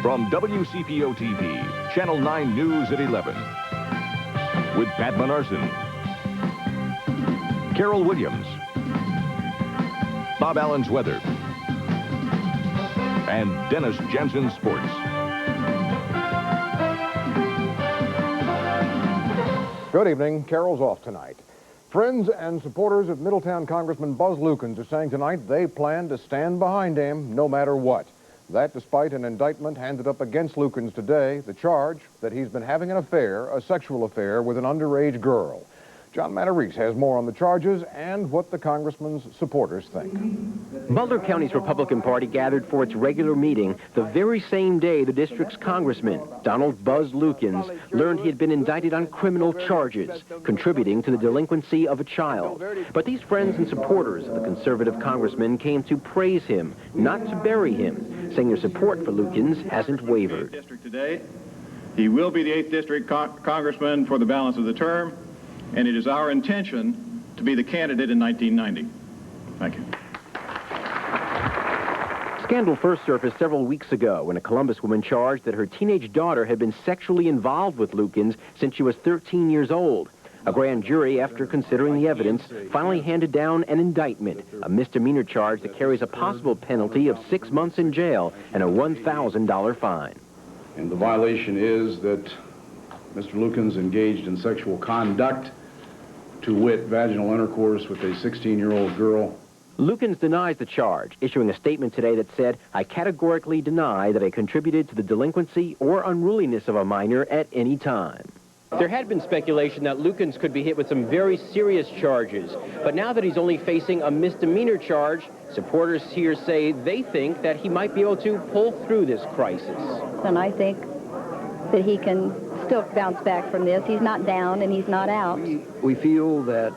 From WCPO-TV, Channel 9 News at 11. With Pat Manarson, Carol Williams, Bob Allen's weather, and Dennis Jensen's sports. Good evening. Carol's off tonight. Friends and supporters of Middletown Congressman Buzz Lukens are saying tonight they plan to stand behind him no matter what. That despite an indictment handed up against Lukens today, the charge that he's been having an affair, a sexual affair, with an underage girl. John Matarese has more on the charges and what the congressman's supporters think. Butler County's Republican Party gathered for its regular meeting the very same day the district's congressman, Donald Buzz Lukens, learned he had been indicted on criminal charges, contributing to the delinquency of a child. But these friends and supporters of the conservative congressman came to praise him, not to bury him, saying their support for Lukens hasn't wavered. He will be the 8th District Congressman for the balance of the term, and it is our intention to be the candidate in 1990. Thank you. Scandal first surfaced several weeks ago when a Columbus woman charged that her teenage daughter had been sexually involved with Lukens since she was 13 years old. A grand jury, after considering the evidence, finally handed down an indictment, a misdemeanor charge that carries a possible penalty of 6 months in jail and a $1,000 fine. And the violation is that Mr. Lukens engaged in sexual conduct, to wit, vaginal intercourse with a 16-year-old girl. Lukens denies the charge, issuing a statement today that said, "I categorically deny that I contributed to the delinquency or unruliness of a minor at any time." There had been speculation that Lukens could be hit with some very serious charges, but now that he's only facing a misdemeanor charge, supporters here say they think that he might be able to pull through this crisis. And I think that he can still bounce back from this. He's not down and he's not out. We feel that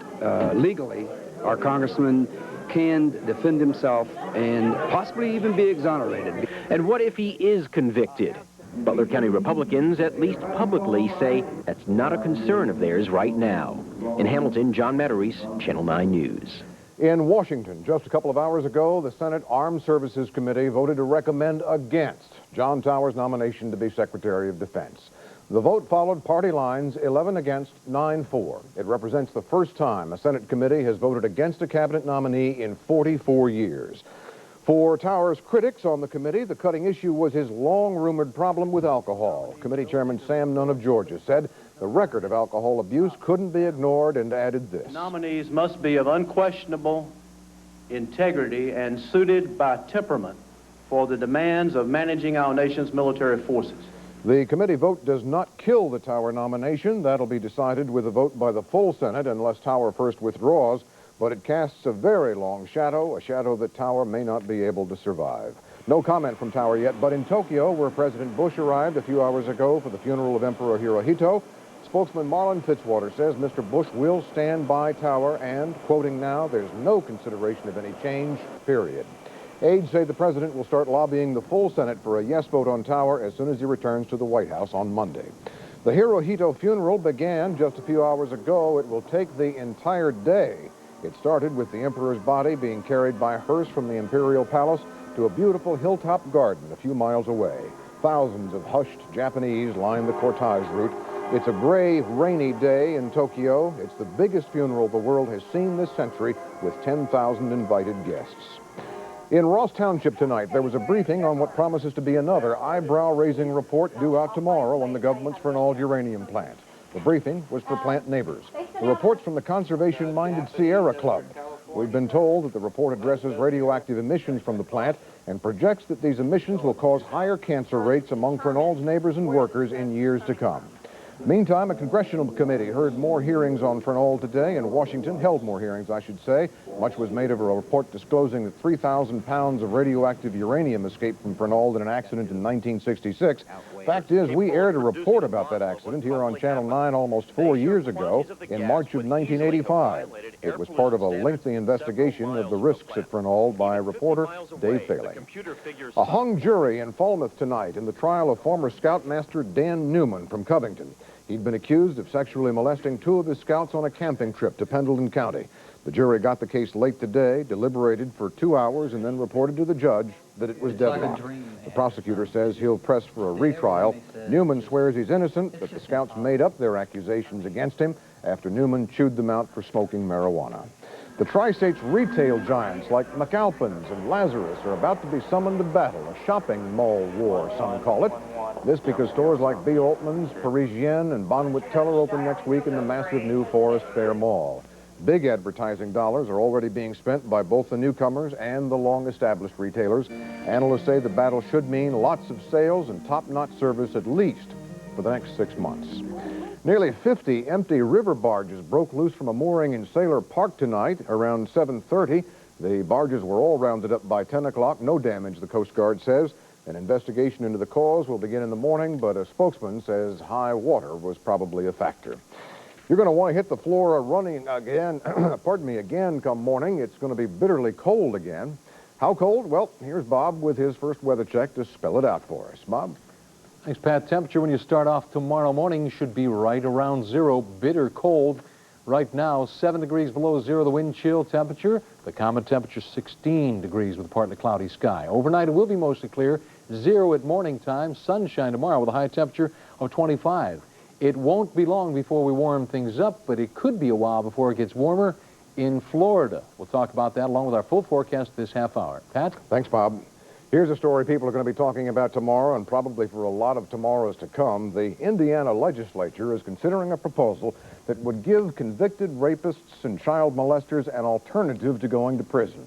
legally our congressman can defend himself and possibly even be exonerated. And what if he is convicted? Butler County Republicans, at least publicly, say that's not a concern of theirs right now. In Hamilton, John Matarese, Channel 9 News. In Washington, just a couple of hours ago, the Senate Armed Services Committee voted to recommend against John Tower's nomination to be Secretary of Defense. The vote followed party lines, 11 against, 9 for. It represents the first time a Senate committee has voted against a cabinet nominee in 44 years. For Tower's critics on the committee, the cutting issue was his long-rumored problem with alcohol. Committee Chairman Sam Nunn of Georgia said the record of alcohol abuse couldn't be ignored and added this. Nominees must be of unquestionable integrity and suited by temperament for the demands of managing our nation's military forces. The committee vote does not kill the Tower nomination. That'll be decided with a vote by the full Senate unless Tower first withdraws. But it casts a very long shadow, a shadow that Tower may not be able to survive. No comment from Tower yet, but in Tokyo, where President Bush arrived a few hours ago for the funeral of Emperor Hirohito, spokesman Marlon Fitzwater says Mr. Bush will stand by Tower and, quoting now, there's no consideration of any change, period. Aides say the president will start lobbying the full Senate for a yes vote on Tower as soon as he returns to the White House on Monday. The Hirohito funeral began just a few hours ago. It will take the entire day. It started with the emperor's body being carried by hearse from the imperial palace to a beautiful hilltop garden a few miles away. Thousands of hushed Japanese line the cortege route. It's a gray, rainy day in Tokyo. It's the biggest funeral the world has seen this century, with 10,000 invited guests. In Ross Township tonight, there was a briefing on what promises to be another eyebrow-raising report due out tomorrow on the government's Fernald uranium plant. The briefing was for plant neighbors. The report's from the conservation-minded Sierra Club. We've been told that the report addresses radioactive emissions from the plant and projects that these emissions will cause higher cancer rates among Fernald's neighbors and workers in years to come. Meantime, a congressional committee heard more hearings on Fernald today in Washington, held more hearings, I should say. Much was made of a report disclosing that 3,000 pounds of radioactive uranium escaped from Fernald in an accident in 1966. Fact is, we aired a report about that accident here on Channel 9 almost 4 years ago, in March of 1985. It was part of a lengthy investigation of the risks at Fernald by reporter Dave Failing. A hung jury in Falmouth tonight in the trial of former Scoutmaster Dan Newman from Covington. He'd been accused of sexually molesting 2 of his scouts on a camping trip to Pendleton County. The jury got the case late today, deliberated for 2 hours, and then reported to the judge that it was deadlocked. The prosecutor says he'll press for a retrial. Newman swears he's innocent, but the scouts made up their accusations against him after Newman chewed them out for smoking marijuana. The Tri-State's retail giants like McAlpin's and Lazarus are about to be summoned to battle, a shopping mall war, some call it. This because stores like B. Altman's, Parisienne, and Bonwit Teller open next week in the massive new Forest Fair Mall. Big advertising dollars are already being spent by both the newcomers and the long-established retailers. Analysts say the battle should mean lots of sales and top-notch service at least for the next 6 months. Nearly 50 empty river barges broke loose from a mooring in Sailor Park tonight around 7:30. The barges were all rounded up by 10 o'clock. No damage, the Coast Guard says. An investigation into the cause will begin in the morning, but a spokesman says high water was probably a factor. You're going to want to hit the floor running again, again come morning. It's going to be bitterly cold again. How cold? Well, here's Bob with his first weather check to spell it out for us. Bob? Thanks, Pat. Temperature when you start off tomorrow morning should be right around 0, bitter cold. Right now, 7 degrees below 0, the wind chill temperature. The common temperature 16 degrees with a partly cloudy sky. Overnight, it will be mostly clear. 0 at morning time, sunshine tomorrow with a high temperature of 25. It won't be long before we warm things up, but it could be a while before it gets warmer in Florida. We'll talk about that along with our full forecast this half hour. Pat? Thanks, Bob. Here's a story people are going to be talking about tomorrow and probably for a lot of tomorrows to come. The Indiana legislature is considering a proposal that would give convicted rapists and child molesters an alternative to going to prison.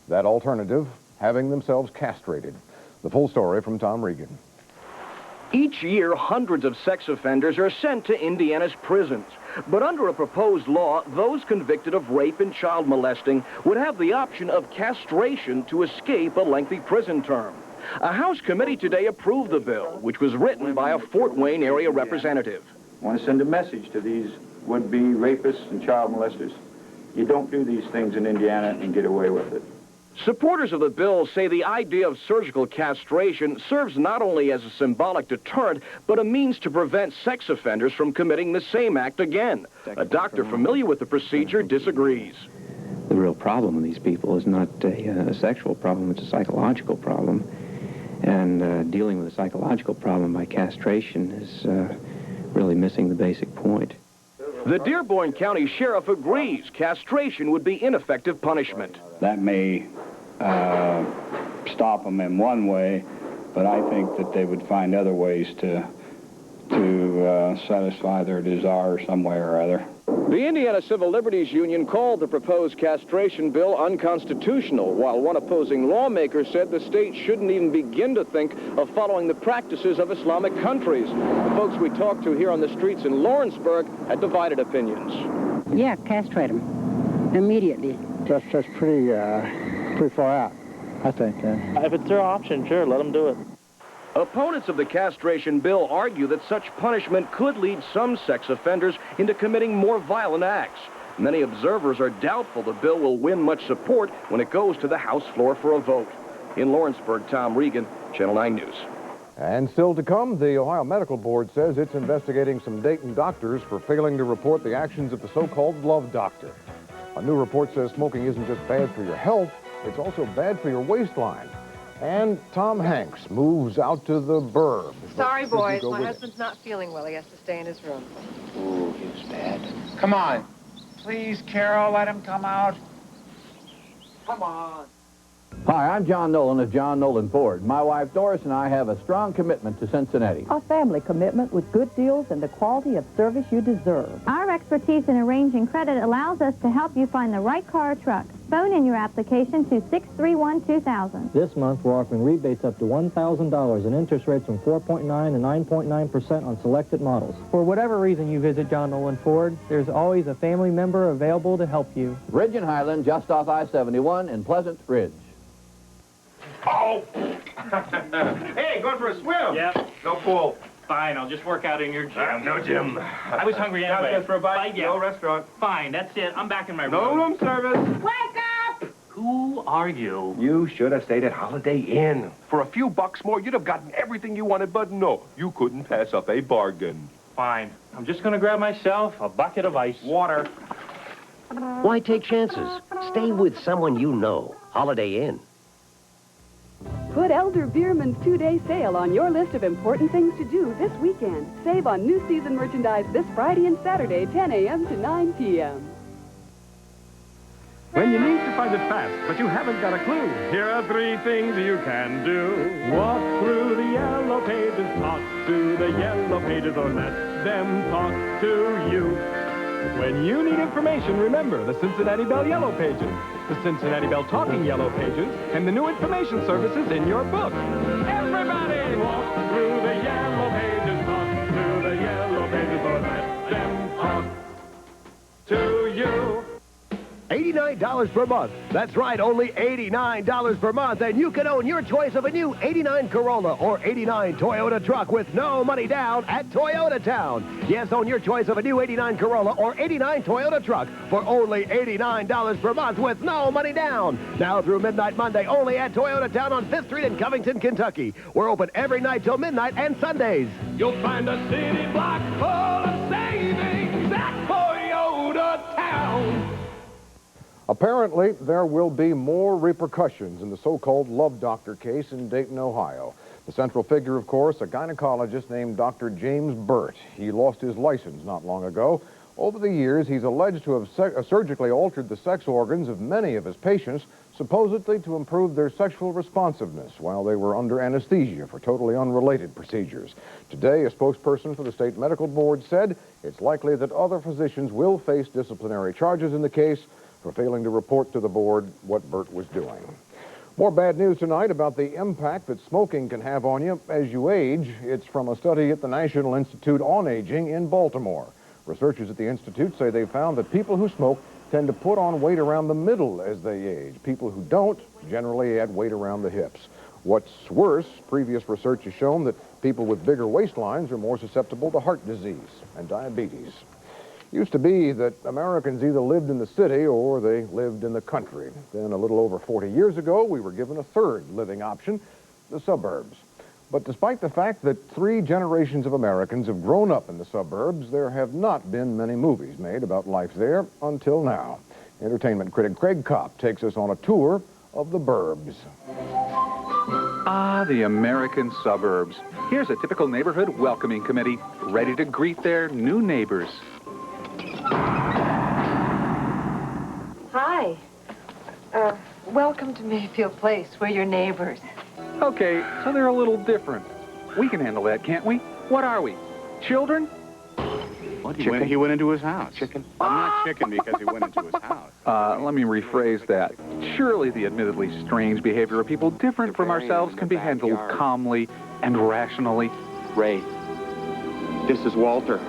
That alternative, having themselves castrated. The full story from Tom Regan. Each year, hundreds of sex offenders are sent to Indiana's prisons. But under a proposed law, those convicted of rape and child molesting would have the option of castration to escape a lengthy prison term. A House committee today approved the bill, which was written by a Fort Wayne area representative. I want to send a message to these would-be rapists and child molesters. You don't do these things in Indiana and get away with it. Supporters of the bill say the idea of surgical castration serves not only as a symbolic deterrent, but a means to prevent sex offenders from committing the same act again. A doctor familiar with the procedure disagrees. The real problem with these people is not a sexual problem, it's a psychological problem. And dealing with a psychological problem by castration is really missing the basic point. The Dearborn County Sheriff agrees castration would be ineffective punishment. That may stop them in one way, but I think that they would find other ways to satisfy their desire some way or other. The Indiana Civil Liberties Union called the proposed castration bill unconstitutional, while one opposing lawmaker said the state shouldn't even begin to think of following the practices of Islamic countries. The folks we talked to here on the streets in Lawrenceburg had divided opinions. Yeah, castrate them immediately. That's pretty far out, I think. If it's their option, sure, let them do it. Opponents of the castration bill argue that such punishment could lead some sex offenders into committing more violent acts. Many observers are doubtful the bill will win much support when it goes to the House floor for a vote. In Lawrenceburg, Tom Regan, Channel 9 News. And still to come, the Ohio Medical Board says it's investigating some Dayton doctors for failing to report the actions of the so-called love doctor. A new report says smoking isn't just bad for your health, it's also bad for your waistline. And Tom Hanks moves out to the burb. Sorry, boys. My husband's not feeling well. He has to stay in his room. Oh, he was bad. Come on. Please, Carol, let him come out. Come on. Hi, I'm John Nolan of John Nolan Ford. My wife Doris and I have a strong commitment to Cincinnati. A family commitment with good deals and the quality of service you deserve. Our expertise in arranging credit allows us to help you find the right car or truck. Phone in your application to 631-2000. This month, we're offering rebates up to $1,000 and interest rates from 4.9 to 9.9% on selected models. For whatever reason you visit John Nolan Ford, there's always a family member available to help you. Ridge and Highland, just off I-71 in Pleasant Ridge. Oh! Hey, going for a swim? Yeah. No pool. Fine, I'll just work out in your gym. No gym. I was hungry anyway. Just for a bite? Yeah. No restaurant. Fine, that's it. I'm back in my room. No room service. Wake up! Who are you? You should have stayed at Holiday Inn. For a few bucks more, you'd have gotten everything you wanted, but no, you couldn't pass up a bargain. Fine. I'm just going to grab myself a bucket of ice. Water. Why take chances? Stay with someone you know. Holiday Inn. Put Elder Bierman's two-day sale on your list of important things to do this weekend. Save on new season merchandise this Friday and Saturday, 10 a.m. to 9 p.m. When you need to find it fast, but you haven't got a clue, here are 3 things you can do. Walk through the yellow pages, talk to the yellow pages, or let them talk to you. When you need information, remember the Cincinnati Bell Yellow Pages, the Cincinnati Bell Talking Yellow Pages, and the new information services in your book. Everybody walk through the yellow pages, talk to the yellow pages, or let them talk to you. $89 per month. That's right, only $89 per month, and you can own your choice of a new '89 Corolla or '89 Toyota truck with no money down at Toyota Town. Yes, own your choice of a new '89 Corolla or '89 Toyota truck for only $89 per month with no money down. Now through midnight Monday, only at Toyota Town on 5th Street in Covington, Kentucky. We're open every night till midnight and Sundays. You'll find a city block full of savings at Toyota Town. Apparently, there will be more repercussions in the so-called love doctor case in Dayton, Ohio. The central figure, of course, a gynecologist named Dr. James Burt. He lost his license not long ago. Over the years, he's alleged to have surgically altered the sex organs of many of his patients, supposedly to improve their sexual responsiveness while they were under anesthesia for totally unrelated procedures. Today, a spokesperson for the state medical board said it's likely that other physicians will face disciplinary charges in the case for failing to report to the board what Burt was doing. More bad news tonight about the impact that smoking can have on you as you age. It's from a study at the National Institute on Aging in Baltimore. Researchers at the Institute say they found that people who smoke tend to put on weight around the middle as they age. People who don't generally add weight around the hips. What's worse, previous research has shown that people with bigger waistlines are more susceptible to heart disease and diabetes. Used to be that Americans either lived in the city or they lived in the country. Then a little over 40 years ago, we were given a third living option, the suburbs. But despite the fact that 3 generations of Americans have grown up in the suburbs, there have not been many movies made about life there until now. Entertainment critic Craig Kopp takes us on a tour of the burbs. Ah, the American suburbs. Here's a typical neighborhood welcoming committee, ready to greet their new neighbors. Hi. Welcome to Mayfield Place. We're your neighbors. Okay, so they're a little different. We can handle that, can't we? What are we? Children? What? He went into his house. Chicken? I'm not chicken because he went into his house. Let me rephrase that. Surely the admittedly strange behavior of people different from ourselves can be handled calmly and rationally. Ray, this is Walter.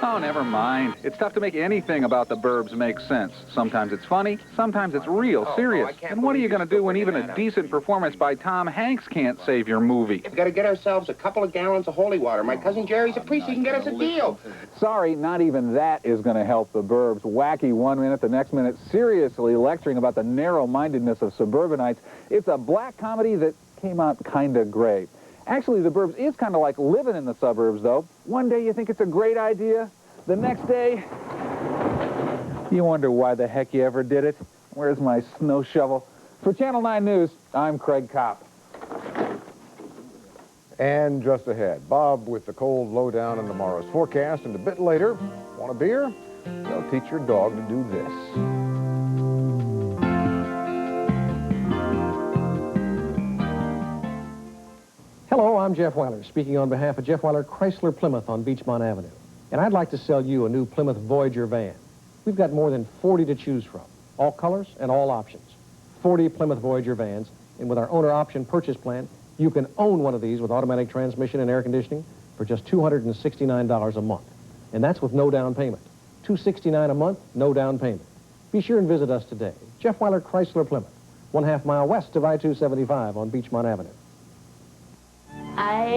Oh, never mind. It's tough to make anything about the burbs make sense. Sometimes it's funny, sometimes it's real serious. And what are you going to do when even a decent performance by Tom Hanks can't save your movie? We've got to get ourselves a couple of gallons of holy water. My cousin Jerry's a priest. He can get us a deal. Sorry, not even that is going to help the burbs. Wacky one minute, the next minute seriously lecturing about the narrow-mindedness of suburbanites. It's a black comedy that came out kind of gray. Actually, the burbs is kind of like living in the suburbs, though. One day you think it's a great idea. The next day, you wonder why the heck you ever did it. Where's my snow shovel? For Channel 9 News, I'm Craig Kopp. And just ahead, Bob with the cold lowdown on tomorrow's forecast. And a bit later, want a beer? They'll teach your dog to do this. Hello, I'm Jeff Weiler, speaking on behalf of Jeff Weiler Chrysler Plymouth on Beachmont Avenue. And I'd like to sell you a new Plymouth Voyager van. We've got more than 40 to choose from, all colors and all options. 40 Plymouth Voyager vans, and with our owner option purchase plan, you can own one of these with automatic transmission and air conditioning for just $269 a month. And that's with no down payment. $269 a month, no down payment. Be sure and visit us today. Jeff Weiler Chrysler Plymouth, 1/2 mile west of I-275 on Beachmont Avenue. Aye.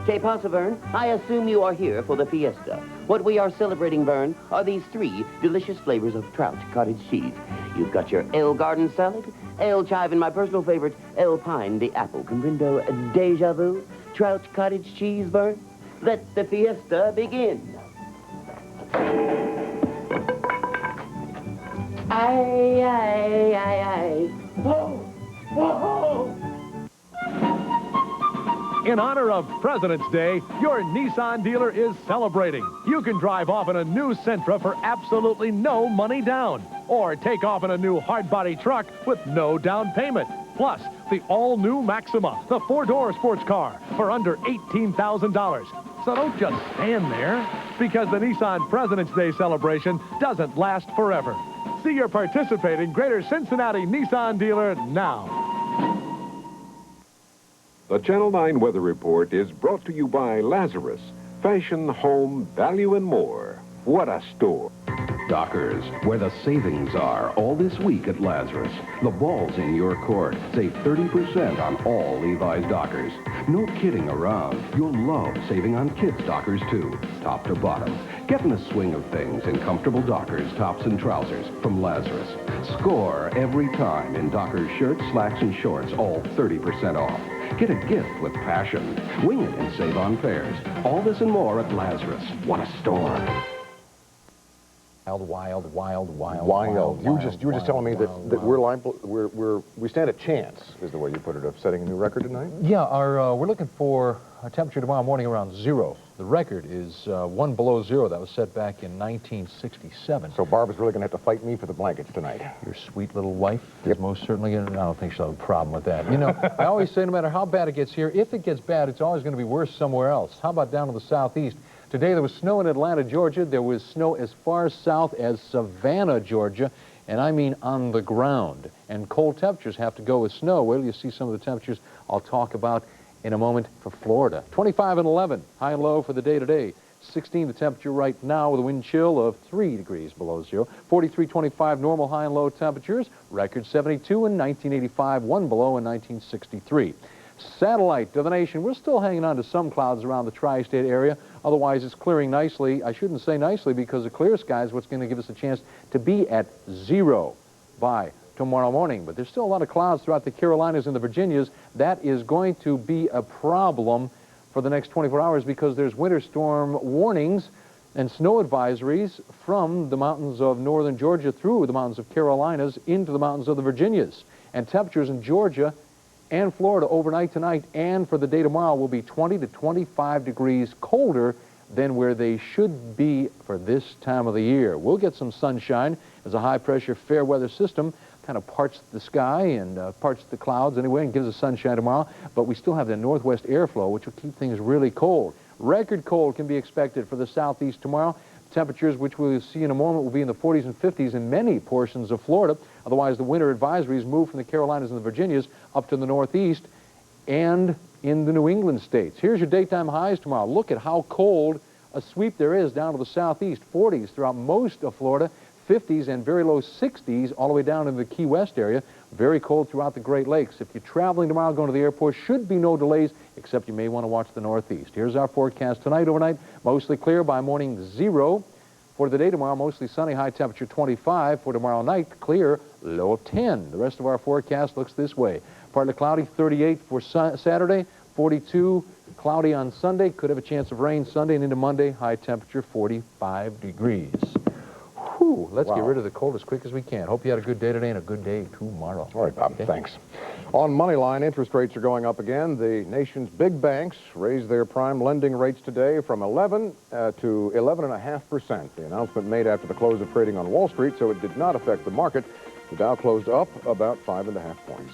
J. Ponce, Vern, I assume you are here for the fiesta. What we are celebrating, Vern, are these 3 delicious flavors of trout cottage cheese. You've got your Ale Garden salad, Ale Chive, and my personal favorite, Ale Pine, the apple comprendo deja vu, trout cottage cheese, Vern. Let the fiesta begin. Aye, aye, aye, aye. Whoa! Whoa! In honor of President's Day, your Nissan dealer is celebrating. You can drive off in a new Sentra for absolutely no money down. Or take off in a new hard-body truck with no down payment. Plus, the all-new Maxima, the four-door sports car, for under $18,000. So don't just stand there, because the Nissan President's Day celebration doesn't last forever. See your participating Greater Cincinnati Nissan dealer now. The Channel 9 Weather Report is brought to you by Lazarus. Fashion, home, value, and more. What a store. Dockers, where the savings are all this week at Lazarus. The ball's in your court. Save 30% on all Levi's Dockers. No kidding around. You'll love saving on kids' Dockers, too. Top to bottom. Get in the swing of things in comfortable Dockers, tops, and trousers from Lazarus. Score every time in Dockers shirts, slacks, and shorts, all 30% off. Get a gift with passion. Wing it and save on fares. All this and more at Lazarus. What a store. Wild. You were just telling me that we stand a chance, is the way you put it, of setting a new record tonight? Yeah, we're looking for a temperature tomorrow morning around 0. The record is 1 below 0. That was set back in 1967. So Barbara's really going to have to fight me for the blankets tonight. Your sweet little wife is most certainly going to. I don't think she'll have a problem with that. You know, I always say no matter how bad it gets here, if it gets bad, it's always going to be worse somewhere else. How about down to the southeast? Today there was snow in Atlanta, Georgia. There was snow as far south as Savannah, Georgia, and I mean on the ground. And cold temperatures have to go with snow. Well, you see some of the temperatures I'll talk about in a moment for Florida. 25 and 11, high and low for the day today. 16 the temperature right now with a wind chill of 3 degrees below 0. 43, 25 normal high and low temperatures. Record 72 in 1985, 1 below in 1963. Satellite to the nation. We're still hanging on to some clouds around the tri-state area. Otherwise, it's clearing nicely. I shouldn't say nicely because the clear sky is what's going to give us a chance to be at 0 by tomorrow morning. But there's still a lot of clouds throughout the Carolinas and the Virginias. That is going to be a problem for the next 24 hours because there's winter storm warnings and snow advisories from the mountains of northern Georgia through the mountains of Carolinas into the mountains of the Virginias. And temperatures in Georgia and Florida overnight tonight and for the day tomorrow will be 20 to 25 degrees colder than where they should be for this time of the year. We'll get some sunshine as a high-pressure fair weather system kind of parts the sky and parts the clouds anyway and gives us sunshine tomorrow, but we still have the northwest airflow, which will keep things really cold. Record cold can be expected for the southeast tomorrow. Temperatures, which we'll see in a moment, will be in the 40s and 50s in many portions of Florida. Otherwise, the winter advisories move from the Carolinas and the Virginias up to the northeast and in the New England states. Here's your daytime highs tomorrow. Look at how cold a sweep there is down to the southeast. 40s throughout most of Florida, 50s and very low 60s all the way down in the Key West area. Very cold throughout the Great Lakes. If you're traveling tomorrow going to the airport, should be no delays, except you may want to watch the northeast. Here's our forecast tonight, overnight, mostly clear by morning 0. For the day tomorrow, mostly sunny, high temperature 25. For tomorrow night, clear, low of 10. The rest of our forecast looks this way. Partly cloudy, 38 for Saturday, 42 cloudy on Sunday. Could have a chance of rain Sunday and into Monday. High temperature 45 degrees. Whew, let's get rid of the cold as quick as we can. Hope you had a good day today and a good day tomorrow. All right, Bob, thanks. On Moneyline, interest rates are going up again. The nation's big banks raised their prime lending rates today from 11 to 11.5%. The announcement made after the close of trading on Wall Street, so it did not affect the market. The Dow closed up about 5.5 points.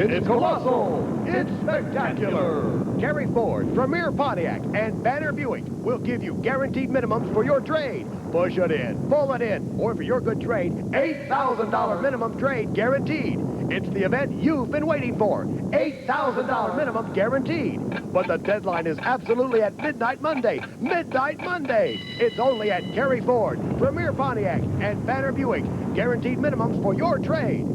It's colossal. It's spectacular. Kerry Ford, Premier Pontiac, and Banner Buick will give you guaranteed minimums for your trade. Push it in, pull it in, or for your good trade, $8,000 minimum trade guaranteed. It's the event you've been waiting for. $8,000 minimum guaranteed. But the deadline is absolutely at midnight Monday. Midnight Monday. It's only at Kerry Ford, Premier Pontiac, and Banner Buick. Guaranteed minimums for your trade.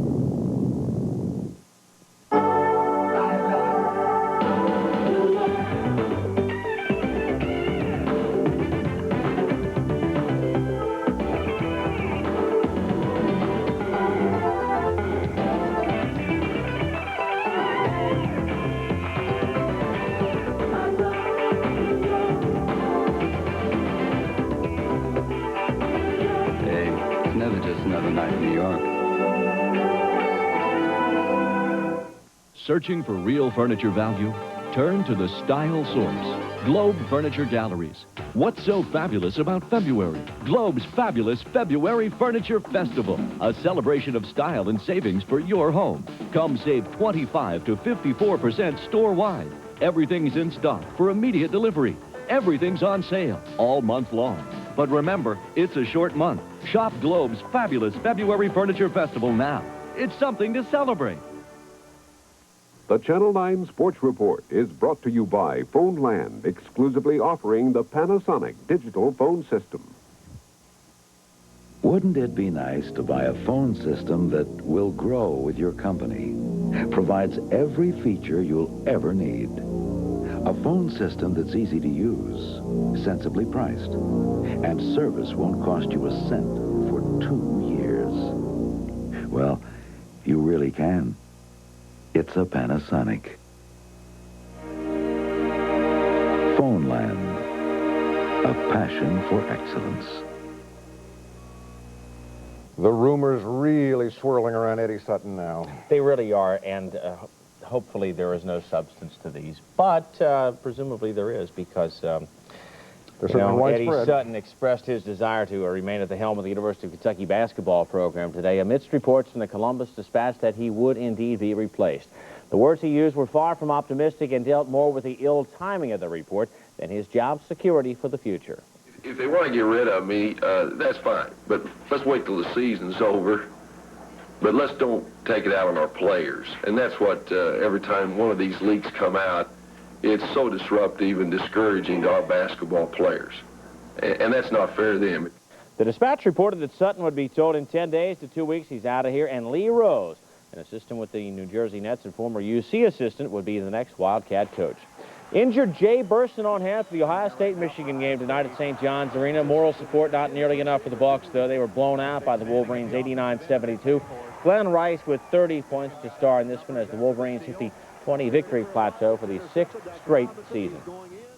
Searching for real furniture value? Turn to the Style Source, Globe Furniture Galleries. What's so fabulous about February? Globe's fabulous February Furniture Festival, a celebration of style and savings for your home. Come save 25 to 54% store-wide. Everything's in stock for immediate delivery. Everything's on sale all month long. But remember, it's a short month. Shop Globe's fabulous February Furniture Festival now. It's something to celebrate. The Channel 9 Sports Report is brought to you by Phoneland, exclusively offering the Panasonic digital phone system. Wouldn't it be nice to buy a phone system that will grow with your company, provides every feature you'll ever need? A phone system that's easy to use, sensibly priced, and service won't cost you a cent for 2 years. Well, you really can. It's a Panasonic. Phoneland, a passion for excellence. The rumors really swirling around Eddie Sutton now. They really are, and hopefully there is no substance to these. But presumably there is, because Eddie Sutton expressed his desire to remain at the helm of the University of Kentucky basketball program today amidst reports from the Columbus Dispatch that he would indeed be replaced. The words he used were far from optimistic and dealt more with the ill timing of the report than his job security for the future. If they want to get rid of me, that's fine. But let's wait till the season's over. But let's don't take it out on our players. And that's what, every time one of these leaks come out, it's so disruptive and discouraging to our basketball players. And that's not fair to them. The Dispatch reported that Sutton would be told in 10 days to 2 weeks he's out of here, and Lee Rose, an assistant with the New Jersey Nets and former UC assistant, would be the next Wildcat coach. Injured Jay Burson on hand for the Ohio State-Michigan game tonight at St. John's Arena. Moral support not nearly enough for the Bucs, though. They were blown out by the Wolverines 89-72. Glenn Rice with 30 points to star in this one as the Wolverines hit the 20 victory plateau for the 6th straight season.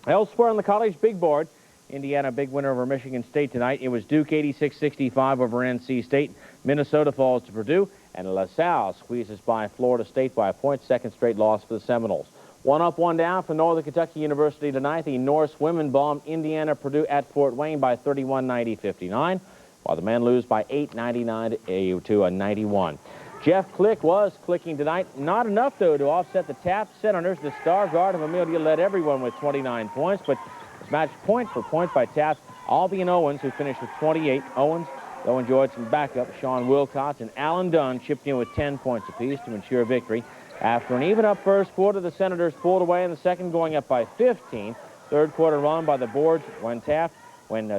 Elsewhere on the college big board, Indiana big winner over Michigan State tonight. It was Duke 86-65 over NC State. Minnesota falls to Purdue, and LaSalle squeezes by Florida State by a point. Second straight loss for the Seminoles. One up, one down for Northern Kentucky University tonight. The Norse women bombed Indiana Purdue at Fort Wayne by 31-90-59, while the men lose by 8-99 to 91. Jeff Click was clicking tonight. Not enough, though, to offset the Taft Senators. The star guard of Amelia led everyone with 29 points, but it's matched point for point by Taft. Albion Owens, who finished with 28. Owens, though, enjoyed some backup. Sean Wilcox and Alan Dunn chipped in with 10 points apiece to ensure victory. After an even-up first quarter, the Senators pulled away in the second, going up by 15. Third quarter run by the boards when Taft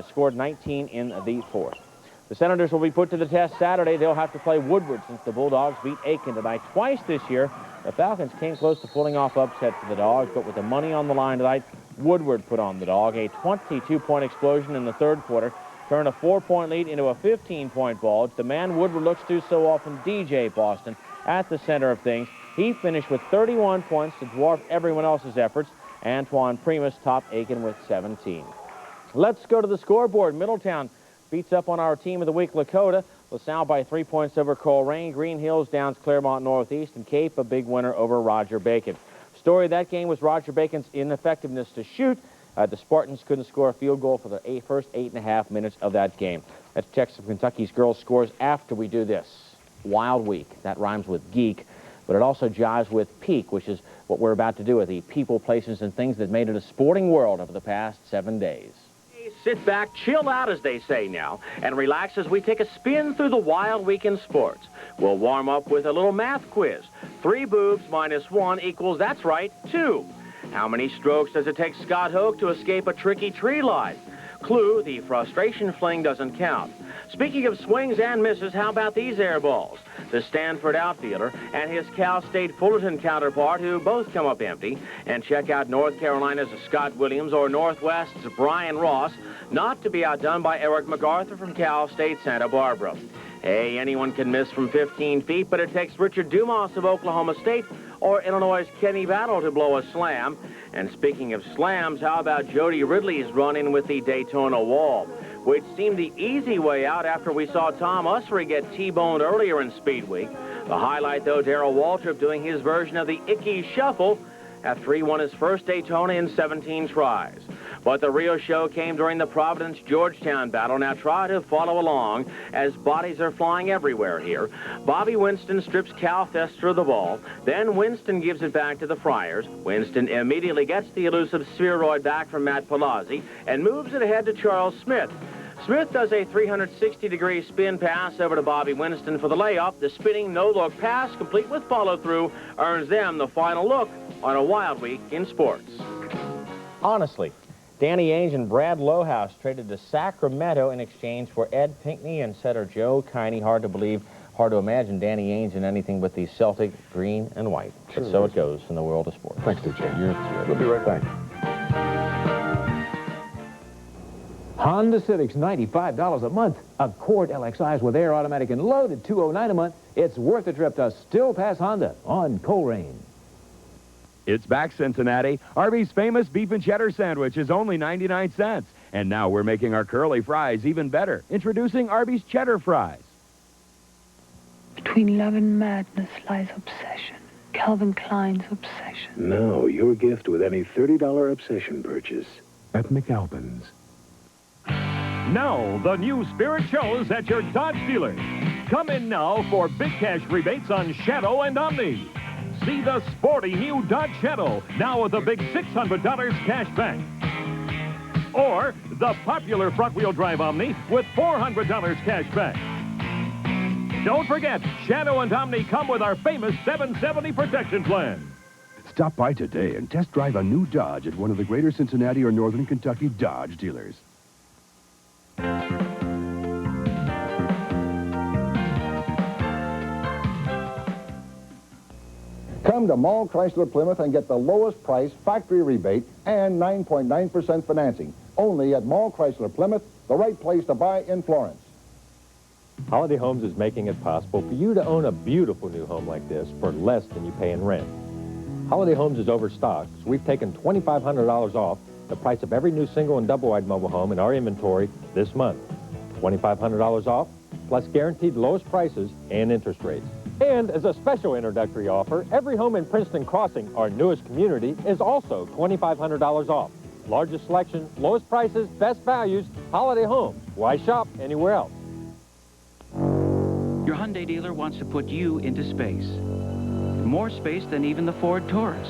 scored 19 in the fourth. The Senators will be put to the test Saturday. They'll have to play Woodward since the Bulldogs beat Aiken tonight twice this year. The Falcons came close to pulling off upsets for the Dogs, but with the money on the line tonight, Woodward put on the Dog. A 22-point explosion in the third quarter turned a 4-point lead into a 15-point bulge. The man Woodward looks to so often, DJ Boston, at the center of things. He finished with 31 points to dwarf everyone else's efforts. Antoine Primus topped Aiken with 17. Let's go to the scoreboard. Middletown beats up on our team of the week, Lakota. LaSalle by 3 points over Coleraine. Green Hills downs Claremont Northeast, and Cape a big winner over Roger Bacon. Story of that game was Roger Bacon's ineffectiveness to shoot. The Spartans couldn't score a field goal for the first 8.5 minutes of that game. Let's check some Kentucky's girls' scores after we do this. Wild Week. That rhymes with geek, but it also jives with peak, which is what we're about to do with the people, places, and things that made it a sporting world over the past 7 days. Sit back, chill out, as they say now, and relax as we take a spin through the wild week in sports. We'll warm up with a little math quiz. 3 boobs minus 1 equals, that's right, 2. How many strokes does it take Scott Hoke to escape a tricky tree line? Clue, the frustration fling doesn't count. Speaking of swings and misses, how about these air balls? The Stanford outfielder and his Cal State Fullerton counterpart, who both come up empty. And check out North Carolina's Scott Williams or Northwest's Brian Ross, not to be outdone by Eric MacArthur from Cal State Santa Barbara. Hey, anyone can miss from 15 feet, but it takes Richard Dumas of Oklahoma State or Illinois' Kenny Battle to blow a slam. And speaking of slams, how about Jody Ridley's run-in with the Daytona Wall, which seemed the easy way out after we saw Tom Usry get T-boned earlier in Speed Week. The highlight, though, Darrell Waltrip doing his version of the Icky Shuffle after he won his first Daytona in 17 tries. But the real show came during the Providence-Georgetown battle. Now try to follow along as bodies are flying everywhere here. Bobby Winston strips Cal Thester of the ball. Then Winston gives it back to the Friars. Winston immediately gets the elusive spheroid back from Matt Palazzi and moves it ahead to Charles Smith. Smith does a 360-degree spin pass over to Bobby Winston for the layup. The spinning no-look pass, complete with follow-through, earns them the final look on a wild week in sports. Honestly, Danny Ainge and Brad Lohaus traded to Sacramento in exchange for Ed Pinckney and setter Joe Kiney. Hard to believe, hard to imagine Danny Ainge in anything but the Celtic green and white. Sure, but so it goes in the world of sports. Thanks, DJ. We'll be right back. Honda Civic's $95 a month. Accord LXIs with air, automatic, and loaded $209 a month. It's worth the trip to Still Pass Honda on Coleraine. It's back, Cincinnati. Arby's famous beef and cheddar sandwich is only 99 cents. And now we're making our curly fries even better. Introducing Arby's cheddar fries. Between love and madness lies obsession. Calvin Klein's obsession. Now, your gift with any $30 obsession purchase at McAlpin's. Now, the new Spirit shows at your Dodge dealer. Come in now for big cash rebates on Shadow and Omni. See the sporty new Dodge Shadow, now with a big $600 cash back. Or the popular front-wheel drive Omni with $400 cash back. Don't forget, Shadow and Omni come with our famous 770 protection plan. Stop by today and test drive a new Dodge at one of the greater Cincinnati or Northern Kentucky Dodge dealers. Come to Mall Chrysler Plymouth and get the lowest price, factory rebate, and 9.9% financing. Only at Mall Chrysler Plymouth, the right place to buy in Florence. Holiday Homes is making it possible for you to own a beautiful new home like this for less than you pay in rent. Holiday Homes is overstocked, so we've taken $2,500 off the price of every new single and double-wide mobile home in our inventory this month. $2,500 off, plus guaranteed lowest prices and interest rates. And as a special introductory offer, every home in Princeton Crossing, our newest community, is also $2,500 off. Largest selection, lowest prices, best values, Holiday Homes. Why shop anywhere else? Your Hyundai dealer wants to put you into space. More space than even the Ford Taurus.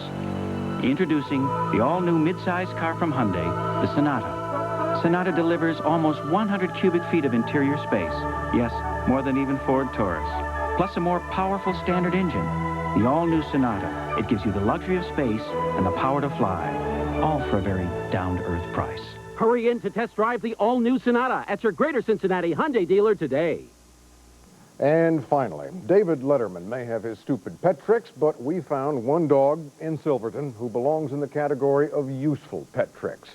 Introducing the all-new mid-size car from Hyundai, the Sonata. Sonata delivers almost 100 cubic feet of interior space. Yes, more than even Ford Taurus. Plus a more powerful standard engine. The all-new Sonata. It gives you the luxury of space and the power to fly. All for a very down-to-earth price. Hurry in to test drive the all-new Sonata at your Greater Cincinnati Hyundai dealer today. And finally, David Letterman may have his stupid pet tricks, but we found one dog in Silverton who belongs in the category of useful pet tricks.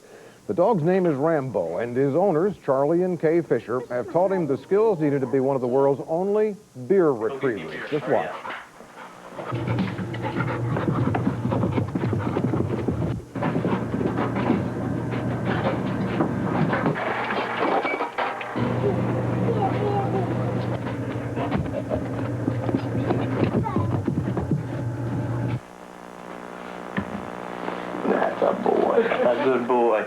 The dog's name is Rambo, and his owners, Charlie and Kay Fisher, have taught him the skills needed to be one of the world's only beer retrievers. Just watch. That's a boy. A good boy.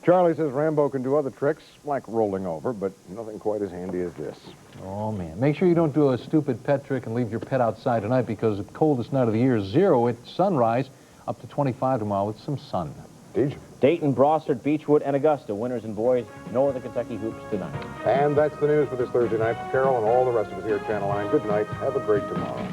Charlie says Rambo can do other tricks, like rolling over, but nothing quite as handy as this. Oh, man. Make sure you don't do a stupid pet trick and leave your pet outside tonight because the coldest night of the year is 0 at sunrise, up to 25 tomorrow with some sun. Dayton, Brossard, Beechwood, and Augusta, winners and boys, Northern Kentucky hoops tonight. And that's the news for this Thursday night. For Carol and all the rest of us here at Channel 9, good night. Have a great tomorrow.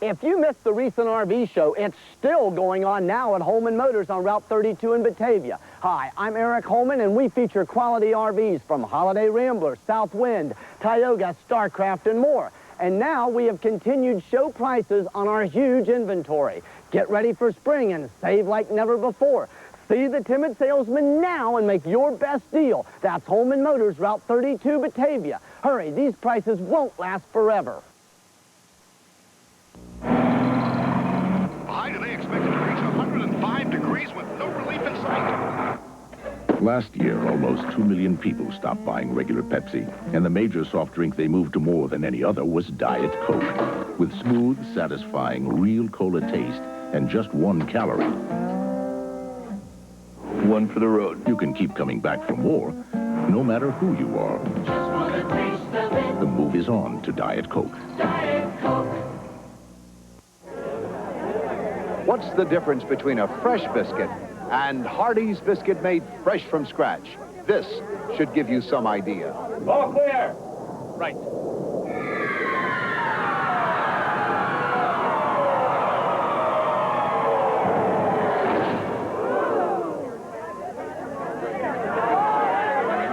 if you missed the recent RV show, it's still going on now at Holman Motors on Route 32 in Batavia. Hi, I'm Eric Holman, and we feature quality RVs from Holiday Rambler, Southwind, Tioga, Starcraft, and more. And now we have continued show prices on our huge inventory. Get ready for spring and save like never before. See the timid salesman now and make your best deal. That's Holman Motors, Route 32, Batavia. Hurry, these prices won't last forever. High today expected to reach 105 degrees with no relief in sight. Last year, almost 2 million people stopped buying regular Pepsi, and the major soft drink they moved to more than any other was Diet Coke, with smooth, satisfying, real cola taste and just 1 calorie. One for the road. You can keep coming back for more, no matter who you are. Just want to taste of it. The move is on to Diet Coke. Diet Coke. What's the difference between a fresh biscuit and Hardee's biscuit made fresh from scratch? This should give you some idea. All clear. Right.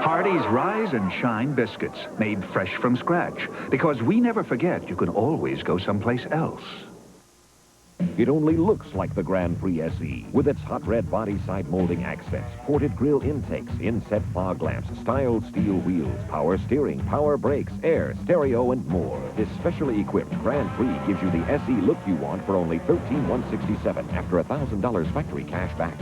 Hardee's Rise and Shine biscuits, made fresh from scratch. Because we never forget you can always go someplace else. It only looks like the Grand Prix SE, with its hot red body side molding accents, ported grille intakes, inset fog lamps, styled steel wheels, power steering, power brakes, air, stereo, and more. This specially equipped Grand Prix gives you the SE look you want for only $13,167 after $1,000 factory cash back.